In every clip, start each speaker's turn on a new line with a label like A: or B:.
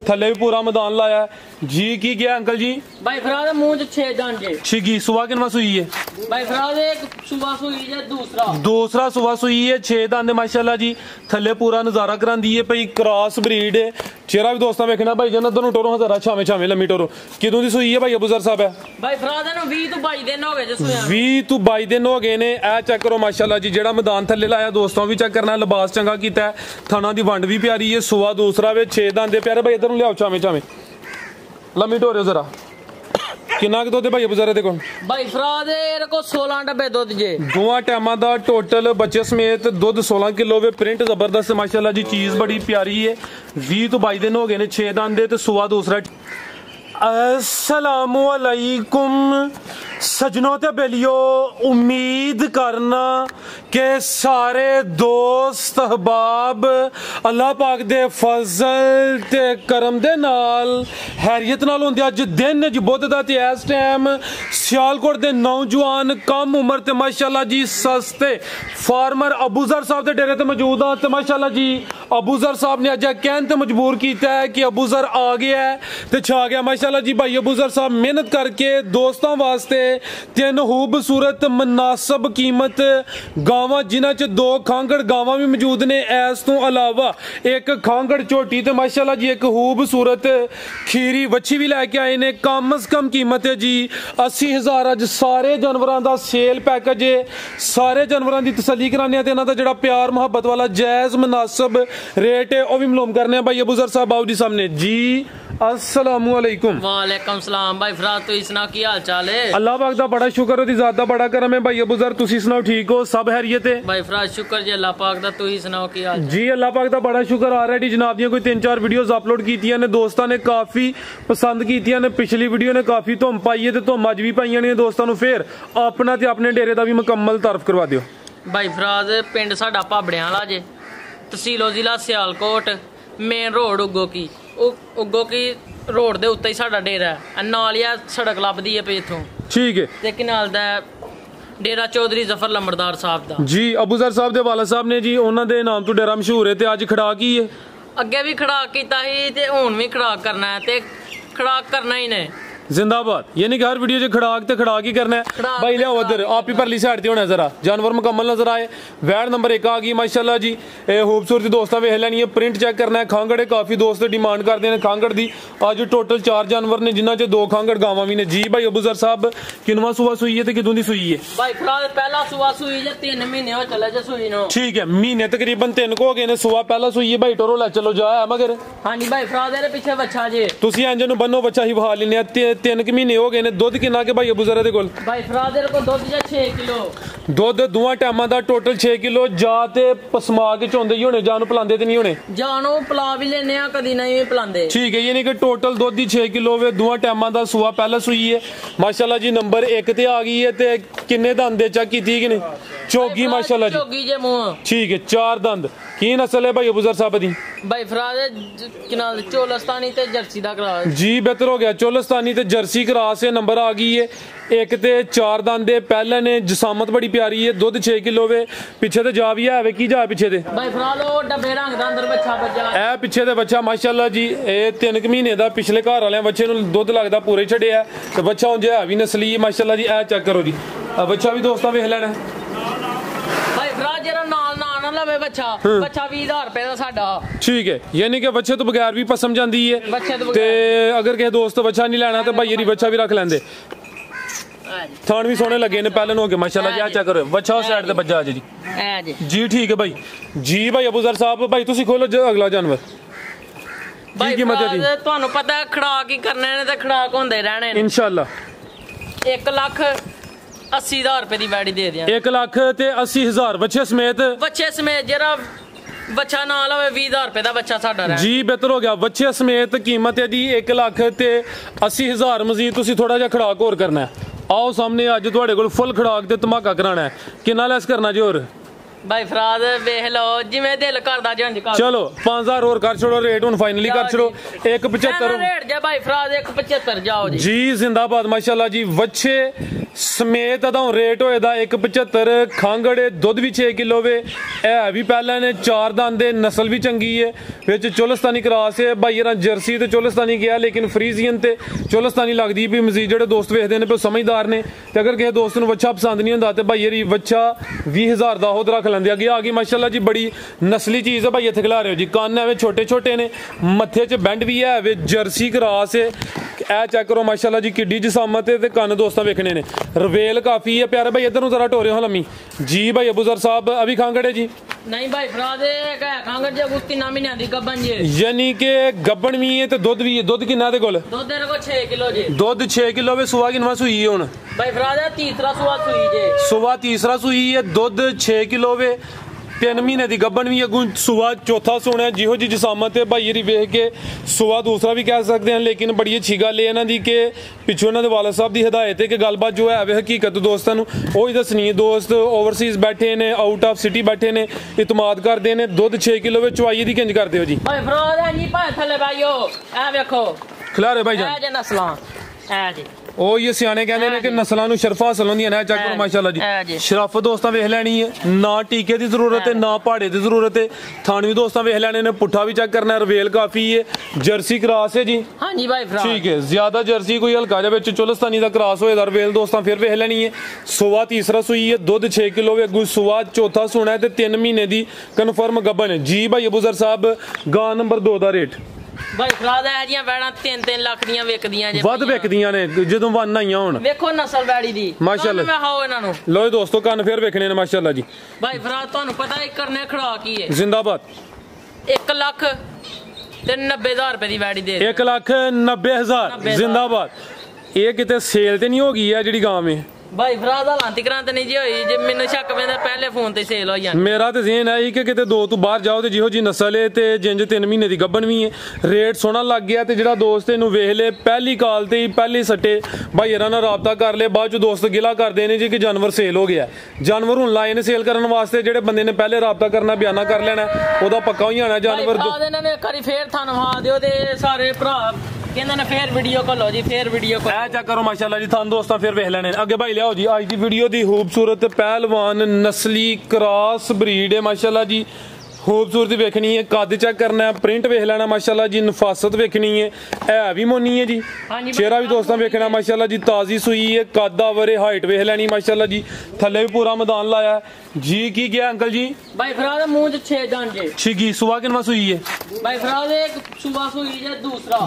A: थले भी पूरा मैदान लाया जी। की क्या अंकल जी?
B: भाई फराज मुंह च 6 दान जे
A: छिगी सुबह किनवा सुई है?
B: भाई फराज एक सुबह सुई है,
A: दूसरा सुबह सुई है। 6 दान माशाल्लाह जी। थले पूरा नजारा करांदी है भाई, क्रॉस ब्रीड है। चेहरा भी दोस्तों वेखना भाई जन दोनों टोरो जरा छावे छावे लम्मी टोरो। किदों दी सुई है भाई अबू जर साहब? है
B: भाई फराज नु 20 तो 22 दिन हो गए जे सुया।
A: 20 तो 22 दिन हो गए ने। ए चेक करो माशाल्लाह जी, जेड़ा मैदान थले लाया दोस्तों भी चेक करना, लिबास चंगा कीता है, थना दी वंड भी प्यारी है। सुबह दूसरा वे 6 दान दे प्यारे भाई, इधर लियाओ छावे छावे लम्मी टोरे जरा। किन्ना क दुध भाई अबू जर दे कोल?
B: भाई फराज एरे को 16 डब्बे दुध जे।
A: दोवां टाइमां दा टोटल बच्चे समेत दुध 16 किलो वे। प्रिंट जबरदस्त माशाल्लाह जी, चीज बड़ी प्यारी है। 20 तो 22 दिन हो गए ने। 6 दान दे ते सुबह दूसरा। अस्सलामु अलैकुम सजनों ते बेलियो, उम्मीद करना के सारे दोस्त अहबाब अल्लाह पाक दे फजल ते करम दे नाल हैरियत नाल होंदे। अज दिन ज बुध दा ते इस टाइम सियालकोट दे नौजवान कम उम्र ते माशाल्लाह जी सस्ते फार्मर अबू जर साहब दे डेरे ते मौजूद आ। ते माशाल्लाह जी अबू जर साहब ने अज कहन ते मजबूर कीता है कि अबू जर आ गया है ते छा गया माशाल्लाह जी। भाई अबू जर साहब मेहनत करके दोस्तों वास्ते 3 खूबसूरत मुनासब कीमत गावां, जिन्हां च 2 खांगड़ गावां भी मौजूद ने। इस तो अलावा एक खांगड़ झोटी ते माशाल्लाह जी एक खूबसूरत खीरी वच्छी भी लैके आए ने। कम से कम कीमत है जी 80,000। अज सारे जानवरों का सेल पैकेज है, सारे जानवरों की तसल्ली कराने ते इन्हां दा जेड़ा प्यार मुहब्बत वाला जायज मुनासब रेट है वह भी मालूम करने भाई अबू जर साहब आओ जी सामने जी। अस्सलामु अलैकुम।
B: वालेकुम सलाम। भाई फराज तो इसना की हाल चाल है?
A: अल्लाह पाक दा बड़ा शुक्र, ओदी ज़ात दा बड़ा करम है। भाई अबू जर तुसी सुनाओ, ठीक हो? सब हैरियत है?
B: भाई फराज शुक्र जी अल्लाह पाक दा, तू ही सुनाओ की हाल
A: जी? अल्लाह पाक दा बड़ा शुक्र। ऑलरेडी जनाब दी कोई 3-4 वीडियोस अपलोड कीतियां ने, दोस्तां ने काफी पसंद कीतियां ने। पिछली वीडियो ने काफी धुम पाई है ते धुम अज भी पाइयां ने दोस्तां नूं। फिर अपना ते अपने डेरे दा भी मुकम्मल तारफ करवा दियो।
B: भाई फराज पिंड साडा भाबड़ियां वाला जे, तहसीलो जिला सियालकोट, मेन रोड उगो की रोड दे उत्ते ही साडा डेरा है। नाल ही सड़क लभदी है पे इथों, ठीक है। ते कनाल दा डेरा चौधरी जफर लंबड़दार साहब दा जी। अबू जर साहब दे वाला साहब ने जी, उन्हां दे नाम तो डेरा मशहूर है। ते अज खड़ाक ही है, अगे भी खड़ाक कीता ही ते हुण भी खड़ाक करना है ते खड़ाक करना ही ने।
A: जिंदाबाद। यानी कि हर वीडियो च खड़ाक ही करना है भाई। लियाओ उधर आप ही परली साइड ते होना जरा, जानवर मुकम्मल नजर आए। वैड नंबर 1 आ गई माशाल्लाह जी। खूबसूरती दोस्तों वेख लैनी है। प्रिंट चेक करना है। खांगड़ काफी दोस्त डिमांड करते हैं खांगड़ दी। अज टोटल 4 जानवर ने, जिन्हां च 2 खांगड़ गावां भी ने जी। भाई अबू जर साहब किनवा सुबह सुई है ते किदों दी सुई है?
B: भाई फिलहाल पहला सुबह सुई जे 3 महीने हो चले जे सुई नो, ठीक है।
A: महीने तकरीबन 3 को हो गए ने। सुबह पहला सुई है भाई, टोरो लै चलो जा मगर।
B: हां जी भाई फिलहाल दे पीछे बच्चा जे,
A: तुसी इंज नु बन्नो बच्चा ही बहा लेने। 3 महीने हो गए ने। दुध किन्ना के भाई अबू जर दे कोल?
B: भाई फिलहाल को दुध जे 6 किलो
A: दुध दोवां टाइमां दा टोटल 6 किलो। जा ते पसमा के चोंदे ही होने, जानु पिलांदे ते नहीं होने?
B: जानो पिला भी लेने आ, कदी नहीं भी पिलांदे, ठीक
A: है। यानी कि टोटल दुध ही 6 किलो वे। दोवां टाइमां दा सुबह पहला सुई है माशाल्लाह जी। नंबर 1 ते आ गई है। ते किन्ने दंद दे चेक कीती कि नहीं? चौगी माशाल्लाह जी,
B: चौगी जे मुंह, ठीक
A: है। 4 दंद। की नस्ल है भाई अबू जर साहब दी?
B: भाई फराज किनाल चोलस्तानी ते जर्सी दा क्रॉस
A: जी। बेहतर हो गया, चोलस्तानी ते जर्सी क्रॉस है। नंबर आ गई है 1 ते 4 दंद दे। पहले ने जसामत बड़ी प्यारी है। दुध 6 किलो वे। पीछे ते जा भी है वे, की जा पीछे ते?
B: भाई फराज ओ डब्बे रंग दा अंदर बच्चा बच्चा ए
A: पीछे ते बच्चा माशाल्लाह जी। ए 3 महीने दा। पिछले घर वाले बच्चे नु दुध लगदा पूरे छड़िया ते बच्चा हुन है भी नस्ली माशाल्लाह जी। ए चेक करो जी, बच्चा भी दोस्तां वेख लेना।
B: भाई फराज जरा नाल ना लवे बच्चा 20,000 रुपए दा साडा, ठीक है।
A: यानी कि बच्चे तो बगैर भी पसम जाती है। ते अगर किसी दोस्त बच्चा नहीं लेना तो भाई बच्चा भी रख लेंदे। थान भी सोने लगे ने पहले हो गए माशाल्लाह जी। चेक करो बच्चा उस साइड ते बच्चा जी जी, ठीक है भाई जी। भाई अबू जर साहब भाई तुसी खोलो अगला जानवर।
B: भाई तुहानू पता है खड़ाक ही करने ने ते खड़ाक होंदे रहने ने
A: इंशाल्लाह।
B: 1,80,000 रुपए दी बैडी दे दियां।
A: 1,80,000 बच्चे
B: समेत जरा बच्चा ना लवे 20,000 रुपए दा बच्चा साडा रह जी।
A: बेहतर हो गया। बच्चे समेत कीमत है जी 1,80,000। मजीद तुसी थोड़ा जा खड़ाक होर करना है। आओ सामने अज तुहाडे कोल फुल खड़ाक ते धमाका कराना है। किन्ना लैस करना जी? होर
B: भाई फराज वेख लो जिवें दिल करदा जंज कर।
A: चलो 5,000 और कर छोड़ो। रेट हुन फाइनली कर छोड़ो। 1,75
B: रेट जे भाई फराज 1,75 जाओ जी।
A: जी जिंदाबाद माशाल्लाह जी। बच्चे ਸਮੇਤ ਅਦਾਂ ਰੇਟ ਹੋਏ ਦਾ 175 ਖਾਂਗੜੇ ਦੁੱਧ ਵੀ 6 ਕਿਲੋ ਵੇ ਇਹ ਵੀ ਪਹਿਲਾਂ ਨੇ 4 ਦੰਦ ਦੇ ਨਸਲ ਵੀ ਚੰਗੀ ਹੈ ਵਿੱਚ ਚੋਲਸਤਾਨੀ ਕਰਾਸ ਹੈ ਭਾਈ ਯਾਰ ਜਰਸੀ ਤੇ ਚੋਲਸਤਾਨੀ ਗਿਆ ਲੇਕਿਨ ਫਰੀਜ਼ੀਅਨ ਤੇ ਚੋਲਸਤਾਨੀ ਲੱਗਦੀ ਵੀ ਮਜ਼ੀਦ ਜਿਹੜੇ ਦੋਸਤ ਵੇਖਦੇ ਨੇ ਪੇ ਸਮਝਦਾਰ ਨੇ ਤੇ ਅਗਰ ਕਿਸੇ ਦੋਸਤ ਨੂੰ ਵੱਛਾ ਪਸੰਦ ਨਹੀਂ ਹੁੰਦਾ ਤੇ ਭਾਈ ਯਾਰੀ ਵੱਛਾ 20000 ਦਾ ਉਹ ਰੱਖ ਲੈਂਦੇ ਅੱਗੇ ਆ ਗਈ ਮਾਸ਼ਾਅੱਲਾ ਜੀ ਬੜੀ ਨਸਲੀ ਚੀਜ਼ ਹੈ ਭਾਈ ਇੱਥੇ ਖਿਲਾ ਰਹੇ ਹੋ ਜੀ ਕੰਨ ਐਵੇਂ ਛੋਟੇ ਛੋਟੇ ਨੇ ਮੱਥੇ 'ਚ ਬੈਂਡ ਵੀ ਹੈ ਵੇ ਜਰਸੀ ਕਰਾਸ ਹੈ ਇਹ ਚੈੱਕ ਕਰੋ ਮਾਸ਼ਾਅੱਲਾ ਜੀ ਕਿੱਡੀ ਜਸਾਮਤ ਹੈ ਤੇ ਕੰਨ ਦੋਸਤਾਂ ਵੇਖਣੇ ਨੇ रवेल काफी है प्यारे भाई इधर जरा टोरे हो लम्मी जी भाई अबूजर साहब अभी खांगड़े जी
B: नहीं भाई फरादे खांगड़ जे गुस्ती ना महीने दी गब्बन जी
A: यानी कि गब्बन भी है ते दुध भी है दुध कितना दे कोल
B: दुध तेरे को 6 किलो जी
A: दुध 6 किलो वे सुबह किनवा सुई है हुन
B: भाई फरादे तीसरा सुबह सुई जे
A: सुबह तीसरा सुई है दुध 6 किलो वे 3 ਮਹੀਨੇ ਦੀ ਗੱਬਨ ਵੀ ਅਗੂ ਸੁਬਾ ਚੌਥਾ ਸੋਣਾ ਜਿਹੋ ਜੀ ਜਸਾਮਤ ਹੈ ਭਾਈ ਰੀ ਵੇਖ ਕੇ ਸੁਬਾ ਦੂਸਰਾ ਵੀ ਕਹਿ ਸਕਦੇ ਹਨ ਲੇਕਿਨ ਬੜੀ ਅੱਛੀ ਗੱਲ ਹੈ ਇਹਨਾਂ ਦੀ ਕਿ ਪਿੱਛੋਂ ਇਹਨਾਂ ਦੇ ਵਾਲਦ ਸਾਹਿਬ ਦੀ ਹਦਾਇਤ ਹੈ ਕਿ ਗੱਲਬਾਤ ਜੋ ਹੈ ਵੇ ਹਕੀਕਤ ਦੋਸਤਾਂ ਨੂੰ ਉਹ ਹੀ ਦੱਸਣੀ ਹੈ ਦੋਸਤ ਓਵਰਸੀਜ਼ ਬੈਠੇ ਨੇ ਆਊਟ ਆਫ ਸਿਟੀ ਬੈਠੇ ਨੇ ਇਤਮਾਦ ਕਰਦੇ ਨੇ ਦੁੱਧ 6 ਕਿਲੋ ਵਿੱਚ ਚਵਾਈ ਦੀ ਕਿੰਜ ਕਰਦੇ ਹੋ ਜੀ
B: ਭਾਈ ਫਰਾਦਾ ਨਹੀਂ ਭਾਈ ਥੱਲੇ ਭਾਈਓ ਇਹ ਵੇਖੋ
A: ਖਿਲਾਰੇ ਭਾਈ ਜਾਨ
B: ਇਹ ਜੇ ਨਸਲਾਂ ਇਹ ਜੀ
A: ਉਹ ਇਹ ਸਿਆਣੇ ਕਹਿੰਦੇ ਨੇ ਕਿ ਨਸਲਾਂ ਨੂੰ ਸ਼ਰਫ ਹਾਸਲ ਹੁੰਦੀਆਂ ਨੇ ਚੈੱਕ ਕਰੋ ਮਾਸ਼ਾਅੱਲਾ ਜੀ ਸ਼ਰਫ ਦੋਸਤਾਂ ਵੇਖ ਲੈਣੀ ਹੈ ਨਾ ਟੀਕੇ ਦੀ ਜ਼ਰੂਰਤ ਹੈ ਨਾ ਪਹਾੜੇ ਦੀ ਜ਼ਰੂਰਤ ਹੈ ਥਾਣ ਵੀ ਦੋਸਤਾਂ ਵੇਖ ਲੈਣੇ ਨੇ ਪੁੱਠਾ ਵੀ ਚੈੱਕ ਕਰਨਾ ਰਵੇਲ ਕਾਫੀ ਹੈ ਜਰਸੀ ਕਰਾਸ ਹੈ ਜੀ
B: ਹਾਂਜੀ ਭਾਈ ਫਰਾ
A: ਠੀਕ ਹੈ ਜ਼ਿਆਦਾ ਜਰਸੀ ਕੋਈ ਹਲਕਾ ਜਿਹਾ ਵਿੱਚ ਚੁਲਸਤਾਨੀ ਦਾ ਕਰਾਸ ਹੋਏ ਦਾ ਰਵੇਲ ਦੋਸਤਾਂ ਫਿਰ ਵੇਖ ਲੈਣੀ ਹੈ ਸੁਬਾ ਤੀਸਰਾ ਸੂਈ ਹੈ ਦੁੱਧ 6 ਕਿਲੋ ਵੇ ਅਗੂ ਸੁਬਾ ਚੌਥਾ ਸੋਣਾ ਹੈ ਤੇ 3 ਮਹੀਨੇ ਦੀ ਕਨਫਰਮ ਗੱਬਨ ਹੈ ਜੀ ਭਾਈ ਅਬੂਜ਼ਰ ਸਾਹਿਬ ਗਾਂ ਨੰਬਰ 2 ਦਾ ਰੇਟ
B: ਭਾਈ ਫਰਾਦਾ ਇਹ ਜੀਆਂ ਵੈੜਾਂ 3-3 ਲੱਖ ਦੀਆਂ ਵਿਕਦੀਆਂ ਜੇ
A: ਵੱਧ ਵਿਕਦੀਆਂ ਨੇ ਜਦੋਂ ਵੰਨ ਆਈਆਂ ਹੁਣ
B: ਵੇਖੋ ਨਸਲ ਵੈੜੀ ਦੀ
A: ਮਾਸ਼ਾਅੱਲਾ
B: ਮੈਂ ਹਾਓ ਇਹਨਾਂ ਨੂੰ
A: ਲੋ ਦੋਸਤੋ ਕੰਨ ਫੇਰ ਵੇਖਣੇ ਨੇ ਮਾਸ਼ਾਅੱਲਾ ਜੀ
B: ਭਾਈ ਫਰਾਦ ਤੁਹਾਨੂੰ ਪਤਾ ਇੱਕ ਕਰਨੇ ਖੜਾ ਕੀ ਹੈ
A: ਜ਼ਿੰਦਾਬਾਦ
B: 1 ਲੱਖ ਤੇ 90000 ਰੁਪਏ ਦੀ ਵੈੜੀ ਦੇ
A: 1,90,000 ਜ਼ਿੰਦਾਬਾਦ ਇਹ ਕਿਤੇ ਸੇਲ ਤੇ ਨਹੀਂ ਹੋ ਗਈ ਹੈ ਜਿਹੜੀ ਗਾਂ ਮੇ
B: ਭਾਈ ਫਰਾਦਾ ਲਾਂਤੀ ਕਰਾਂਤ ਨਹੀਂ ਜੀ ਹੋਈ ਜੇ ਮੈਨੂੰ ਸ਼ੱਕ ਪੈਂਦਾ ਪਹਿਲੇ ਫੋਨ ਤੇ ਸੇਲ ਹੋ ਜਾਂਦੀ
A: ਮੇਰਾ ਤੇ ਜ਼ੇਨ ਹੈ ਕਿ ਕਿਤੇ 2 ਤੋਂ ਬਾਹਰ ਜਾਓ ਤੇ ਜਿਹੋ ਜੀ ਨਸਲ ਹੈ ਤੇ ਜਿੰਜ 3 ਮਹੀਨੇ ਦੀ ਗੱਬਨ ਵੀ ਹੈ ਰੇਟ ਸੋਹਣਾ ਲੱਗ ਗਿਆ ਤੇ ਜਿਹੜਾ ਦੋਸਤ ਇਹਨੂੰ ਵੇਖ ਲੇ ਪਹਿਲੀ ਕਾਲ ਤੇ ਹੀ ਪਹਿਲੀ ਸੱਟੇ ਭਾਈ ਇਹਨਾਂ ਨਾਲ ਰਾਬਤਾ ਕਰ ਲੇ ਬਾਅਦ ਚ ਦੋਸਤ ਗਿਲਾ ਕਰਦੇ ਨੇ ਜੀ ਕਿ ਜਾਨਵਰ ਸੇਲ ਹੋ ਗਿਆ ਜਾਨਵਰ ਹੁਣ ਲਾਏ ਨੇ ਸੇਲ ਕਰਨ ਵਾਸਤੇ ਜਿਹੜੇ ਬੰਦੇ ਨੇ ਪਹਿਲੇ ਰਾਬਤਾ ਕਰਨਾ ਬਿਆਨਾ ਕਰ ਲੈਣਾ ਉਹਦਾ ਪੱਕਾ ਹੀ ਆਣਾ ਜਾਨਵਰ
B: ਇਹਨਾਂ ਨੇ ਇੱਕ ਵਾਰੀ ਫੇਰ ਧੰਨਵਾਦ ਦਿਓ ਤੇ ਸਾਰੇ ਭਰਾ ਕਹਿੰਦੇ ਨੇ ਫੇਰ ਵੀਡੀਓ ਕਾਲ ਹੋ ਜੀ ਫੇਰ ਵੀਡੀਓ ਕਾਲ ਐ ਚੈੱਕ ਕਰੋ ਮਾਸ਼ਾਅੱਲਾ ਜੀ ਤੁਹਾਨੂੰ ਦੋਸਤਾਂ ਫੇਰ ਵੇਖ ਲੈਣੇ ਅੱਗੇ ਭਾਈ ਲਿਆਓ ਜੀ ਅੱਜ ਦੀ ਵੀਡੀਓ ਦੀ ਖੂਬਸੂਰਤ ਪਹਿਲਵਾਨ ਨਸਲੀ ਕ੍ਰਾਸ ਬਰੀਡ ਹੈ ਮਾਸ਼ਾਅੱਲਾ ਜੀ खूबसूरती वेखनी है कद चेक करना है प्रिंट वेख लेना माशाल्लाह जी नफासत वेखनी है भी मोनी है जी चेहरा भी दोस्तों वेखना माशाल्लाह जी ताजी सुई है कद आवरे हाइट वेख लेनी माशाल्लाह जी थले भी पूरा मैदान लाया जी की गया अंकल जी भाई फराद मुंह 6 दांत जे
A: छिगी सुबह किनवा सुई है
B: भाई फराद एक सुबह सुई है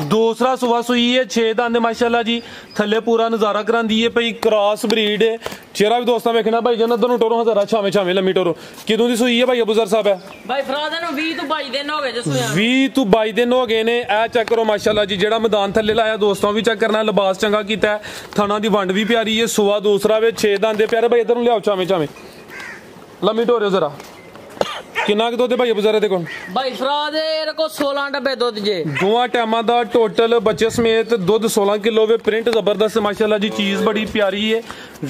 A: दूसरा सुबह सुई है 6 दांत माशाल्लाह जी थले पूरा नजारा करांदी है भाई क्रॉस ब्रीड है चेहरा भी दोस्तों वेखना भाई जन दोनों टोरो हजारा छावे छावे लम्मी टोरो किदों दी सुई है भाई अबूजर साहब है
B: भाई फरादा ਨੂੰ 20 ਤੋਂ 22 ਦਿਨ ਹੋ ਗਏ ਜੇ ਸੋਇਆ
A: 20 ਤੋਂ 22 ਦਿਨ ਹੋ ਗਏ ਨੇ ਇਹ ਚੈੱਕ ਕਰੋ ਮਾਸ਼ਾਅੱਲਾ ਜੀ ਜਿਹੜਾ ਮੈਦਾਨ ਥੱਲੇ ਲਾਇਆ ਦੋਸਤੋਂ ਵੀ ਚੈੱਕ ਕਰਨਾ ਲਿਬਾਸ ਚੰਗਾ ਕੀਤਾ ਥਾਣਾ ਦੀ ਵੰਡ ਵੀ ਪਿਆਰੀ ਹੈ ਸੁਆ ਦੂਸਰਾ ਵੇ 6 ਦੰਦ ਦੇ ਪਿਆਰੇ ਭਾਈ ਇਧਰ ਨੂੰ ਲਿਆਓ ਚਾਵੇਂ ਚਾਵੇਂ ਲੰਮੀ ਢੋਰਿਓ ਜ਼ਰਾ ਕਿੰਨਾ ਕੁ ਦੁੱਧ ਭਾਈ ਅਬੂਜ਼ਰ ਦੇ ਕੋਲ
B: ਭਾਈ ਫਰਾਦ ਇਹਦੇ ਕੋਲ 16 ਡੱਬੇ ਦੁੱਧ ਜੇ
A: ਦੋਵਾਂ ਟਾਈਮਾਂ ਦਾ ਟੋਟਲ ਬੱਚੇ ਸਮੇਤ ਦੁੱਧ 16 ਕਿਲੋ ਵੇ ਪ੍ਰਿੰਟ ਜ਼ਬਰਦਸਤ ਮਾਸ਼ਾਅੱਲਾ ਜੀ ਚੀਜ਼ ਬੜੀ ਪਿਆਰੀ ਹੈ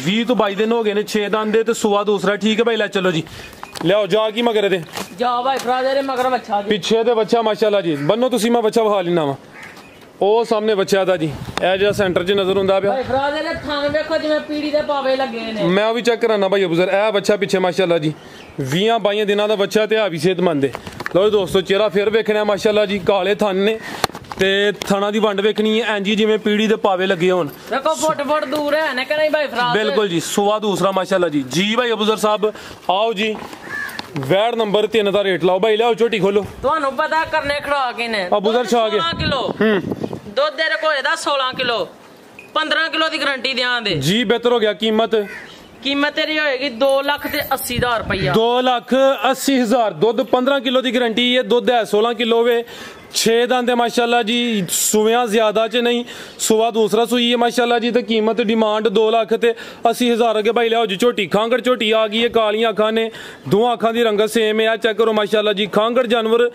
A: 20 ਤੋਂ 22 ਦਿਨ ਹੋ ਗਏ ਨੇ 6 ਦੰਦ ਦੇ ਤੇ ਸੁਆ ਦੂਸਰਾ ਠੀਕ ਹੈ ਭਾਈ ਲੈ ਚਲੋ ਜੀ ਲਿਆਓ ਜਾ ਕੀ ਮਗਰ ਦੇ
B: ਜਾ ਭਾਈ ਫਰਾਦ ਦੇ ਮਗਰ ਬੱਚਾ ਜੀ
A: ਪਿੱਛੇ ਤੇ ਬੱਚਾ ਮਾਸ਼ਾਅੱਲਾ ਜੀ ਬੰਨੋ ਤੁਸੀਂ ਮੈਂ ਬੱਚਾ ਵਿਖਾ ਲੈਣਾ ਵਾ ਉਹ ਸਾਹਮਣੇ ਬੱਚਾ ਦਾ ਜੀ ਇਹ ਜਿਹੜਾ ਸੈਂਟਰ 'ਚ ਨਜ਼ਰ ਹੁੰਦਾ ਪਿਆ
B: ਭਾਈ ਫਰਾਦ ਦੇ ਥਾਂ ਵੇਖੋ ਜਿਵੇਂ ਪੀੜੀ ਦੇ ਪਾਵੇ ਲੱਗੇ ਨੇ
A: ਮੈਂ ਉਹ ਵੀ ਚੈੱਕ ਕਰਾਨਾ ਭਾਈ ਅਬੂਜ਼ਰ ਇਹ ਬੱਚਾ ਪਿੱਛੇ ਮਾਸ਼ਾਅੱਲਾ ਜੀ 20-22 ਦਿਨਾਂ ਦਾ ਬੱਚਾ ਤੇ ਆ ਵੀ ਸਿਹਤਮੰਦ ਹੈ ਲਓ ਦੋਸਤੋ ਚਿਹਰਾ ਫੇਰ ਵੇਖਣਾ ਮਾਸ਼ਾਅੱਲਾ ਜੀ ਕਾਲੇ ਥਣ ਨੇ ਤੇ ਥਣਾ ਦੀ ਵੰਡ ਵੇਖਣੀ ਹੈ ਐਂਜੀ ਜਿਵੇਂ ਪੀੜੀ ਦੇ ਪਾਵੇ ਲੱਗੇ ਹੋਣ
B: ਦੇਖੋ ਫੁੱਟ ਦੂਰ ਹੈ ਨਾ ਕਿ ਨਹੀਂ ਭਾਈ ਫਰਾਦ
A: ਬਿਲਕੁਲ ਜੀ ਸੁਆ ਦੂਸਰਾ ਮਾਸ਼ਾਅੱਲਾ ਜੀ ਜੀ ਭਾਈ ਅਬੂਜ਼ਰ ਸਾਹਿਬ ਆਓ ਜੀ ਵੈੜ ਨੰਬਰ 3 ਦਾ ਰੇਟ ਲਾਓ ਭਾਈ ਲਿਆਓ ਝੋਟੀ ਖੋਲੋ
B: ਤੁਹਾਨੂੰ ਪਤਾ ਕਰਨੇ ਖੜਾ ਕੇ ਨੇ
A: ਅਬੂਜ਼ਰ ਛਾ ਕੇ
B: 16 ਕਿਲੋ ਦੁੱਧ ਦੇ ਕੋਲੇ ਦਾ 16 ਕਿਲੋ 15 ਕਿਲੋ ਦੀ ਗਾਰੰਟੀ ਦਿਆਂ ਦੇ ਜੀ
A: ਬਿਹਤਰ ਹੋ ਗਿਆ ਕੀਮਤ
B: ਤੇਰੀ ਹੋਏਗੀ 2,80,000 ਰੁਪਇਆ
A: 2,80,000 ਦੁੱਧ 15 ਕਿਲੋ ਦੀ ਗਾਰੰਟੀ ਹੈ ਦੁੱਧ ਹੈ 16 ਕਿਲੋ ਵੇ 6 ਦੰਦ माशाल्लाह जी सुवियां ज्यादा च नहीं सुवा दूसरा सुई है माशाल्लाह जी तो कीमत डिमांड 2,80,000 अगे भाई लियाओ जी झोटी खांगड़ झोटी आ गई है कालियां अखां ने दोवां अखां दी रंगत सेम है चेक करो माशाल्लाह जी खांगड़ जानवर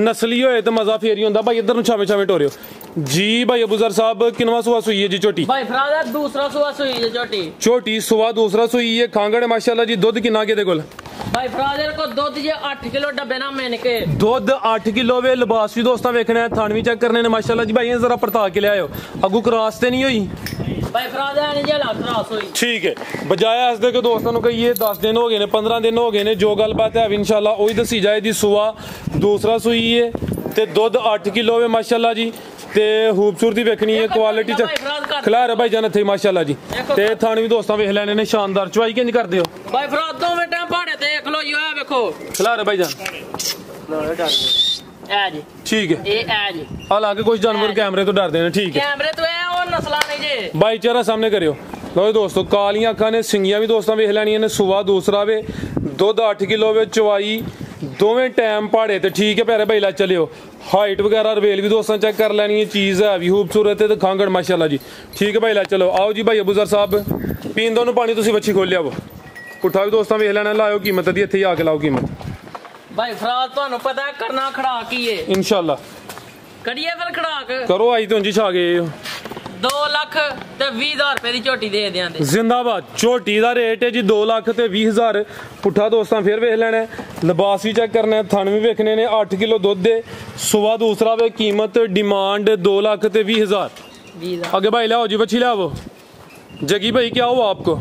A: नस्ली होए तो मजा फेर ही होंदा भाई इधर छावे छावे टोरियो जी भाई अबूजर साहब किनवा सुवा सुई है जी झोटी
B: भाई फरादा दूसरा सुवा सुई है झोटी
A: सुवा दूसरा सुई है खांगड़ माशाल्लाह जी दुध किन्ना के दे कोल
B: भाई फरादर को दुध जे 8 किलो डब्बे ना मैंने के
A: दुध 8 किलो वे लिबास भी दोस्तां वेखना है थान भी चेक करने ने माशाल्लाह जी भाई जरा पड़ता के ले आयो अगू क्रॉस ते नहीं होई
B: भाई फराद है नहीं जे लाख रास होई
A: ठीक है बजाया इस दे के दोस्तों ਨੂੰ ਕਹੀਏ 10 दिन हो गए ने 15 दिन हो गए ने जो गलबात है इंशाल्लाह ਉਹੀ ਦੱਸੀ ਜਾਏਗੀ ਸੁਆ दूसरा सूई है ਤੇ ਦੁੱਧ 8 किलो है माशाल्लाह जी ਤੇ ਖੂਬਸੂਰਤੀ ਵੇਖਣੀ ਹੈ ਕੁਆਲਿਟੀ ਚ ਖਿਲਾਰ ਭਾਈ ਜਾਨ ਇੱਥੇ ਮਾਸ਼ਾਅੱਲਾ ਜੀ ਤੇ ਥਾਣੀ ਵੀ ਦੋਸਤਾਂ ਵੇਖ ਲੈਣੇ ਨੇ ਸ਼ਾਨਦਾਰ ਚੁਆਈ ਕਿੰਜ ਕਰਦੇ ਹੋ
B: ਭਾਈ ਫਰਾਦ 2 ਮਿੰਟ ਪਹਾੜੇ ਤੇ ਖਲੋਈ ਹੋਇਆ ਵੇਖੋ
A: ਖਿਲਾਰ ਭਾਈ ਜਾਨ
B: ਐ ਜੀ
A: ठीक है
B: ਇਹ ਐ ਜੀ
A: हालांकि कुछ जानवर कैमरे तो डरते हैं ठीक है
B: ਕੈਮਰੇ ਤੋਂ ਇਹ ਉਹ ਨਸਲਾਂ ਨਹੀਂ ਜੇ
A: भाई चेहरा सामने करियो लो दोस्तों कालियां अखां ने सिंगियां भी दोस्तों वेख लैनियां ने सुबह दूसरा वे दुध 8 किलो वे चवाई दोवें टाइम पहाड़े ते ठीक है प्यारे भाई ला चलियो हाइट वगैरह रवेल भी दोस्तों चेक कर लैनी है चीज़ है भी खूबसूरत है तो खांगड़ माशाल्लाह जी ठीक है भाई ला चलो आओ जी भाई अबूजर साहब पीन दोनों पानी तुसीं बच्ची खोलिया वो पुट्ठा भी दोस्तों वेख लैना लाओ कीमत दी इत्थे आके लाओ कीमत
B: भाई फराद ਤੁਹਾਨੂੰ ਪਤਾ ਕਰਨਾ ਖੜਾ ਕੀ ਏ
A: इंशाल्लाह
B: ਕਰੀਏ ਫਿਰ ਖੜਾਕ
A: करो आई तो जी छा गए
B: 2 ਲੱਖ ਤੇ 20,000 ਰੁਪਏ ਦੀ ਝੋਟੀ ਦੇ ਦਿਆਂਦੇ
A: जिंदाबाद झोटी का रेट है जी 2 लाख ते 20,000 पुट्ठा दोस्तों फिर वेख लेना लिबास भी चेक करना थन भी वेखने ने 8 किलो दुध दे सुबह दूसरा वे कीमत डिमांड 2 लाख ते 20,000 आगे भाई लाओ जी बच्ची लाओ जगी भाई क्या हुआ आपको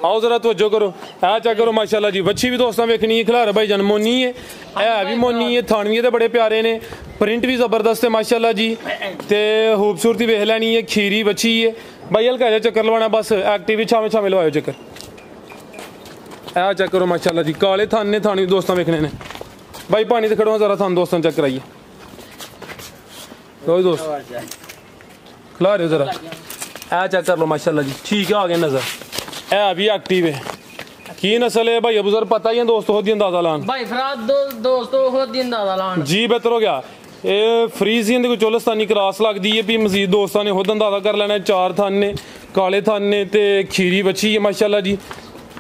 A: आओ जरा तवज्जो करो ऐ चेक करो माशाल्लाह जी बच्ची भी दोस्तों वेखनी है खिलार भाई जन मोनी है भी मोनी है थान भी बड़े प्यारे ने प्रिंट भी जबरदस्त है माशाल्लाह जी ते खूबसूरती वेख लैनी है खीरी बच्ची है भाई हल्का जा चक्कर लवाना बस एक्टिव छावे छावे लवाओ चक्कर ऐ चेक करो माशाल्लाह जी काले थान ने थान भी दोस्तों वेखने ने भाई पानी ते खड़ो जरा थान दोस्तों चेक कराइए लो दोस्त खिला रहे हो जरा ऐ चेक कर लो माशाल्लाह जी ठीक है आ गया नजर है भी एक्टिव है की नस्ल है भाई अबूजर पता ही है दोस्तों होती अंदाजा लान
B: भाई फराद दोस्तों होती अंदाजा लान
A: जी बेहतर हो गया ये फ्रीजियन कोई चोलस्तानी क्रॉस लगती है भी मजीद दोस्तों ने खुद अंदाजा कर लेना 4 थान ने काले थान ने ते खीरी बच्ची है माशाल्लाह जी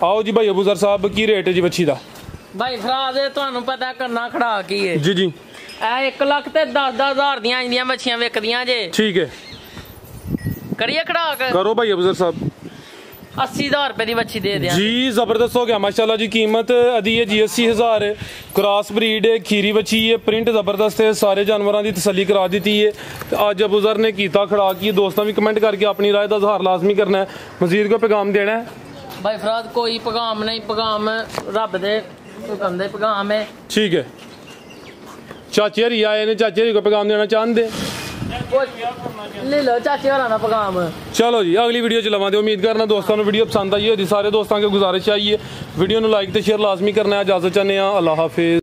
A: आओ जी भाई अबूजर साहब की रेट है जी बच्ची का
B: भाई फराद ਤੁਹਾਨੂੰ ਪਤਾ ਕਰਨਾ ਖੜਾ ਕੀ ਹੈ
A: जी जी
B: ਇਹ 1 ਲੱਖ ਤੇ 10,000 ਦੀਆਂ ਇੰਦੀਆਂ ਮੱਛੀਆਂ ਵਿਕਦੀਆਂ ਜੇ
A: ठीक है
B: ਕਰੀਏ ਖੜਾ
A: करो भाई अबूजर साहब
B: 80,000 रुपए की मच्छी दे दिया
A: जी जबरदस्त हो गया माशाल्लाह जी कीमत अदी है जी 80,000 क्रॉस ब्रीड है खीरी बच्ची है प्रिंट जबरदस्त है सारे जानवरों की तसल्ली करा दी है अज अबूजर ने कीता खड़ा की दोस्तों भी कमेंट करके अपनी राय का इजहार लाजमी करना है मजीद को पैगाम देना है
B: भाई फराद कोई पैगाम नहीं पैगाम रब दे हुक्म दे पैगाम है
A: ठीक है चाचे हरी आए ने चाचे हरी को पैगाम देना चाहते
B: ले लो चाचे होरा ना पैगाम
A: चलो जी अगली वीडियो च लवांदे उम्मीद करना दोस्तों को वीडियो पसंद आई होगी सारे दोस्तों के गुजारिश चाहिए वीडियो को लाइक तो शेयर लाजमी करना है इजाजत चाहते हैं अल्लाह हाफिज।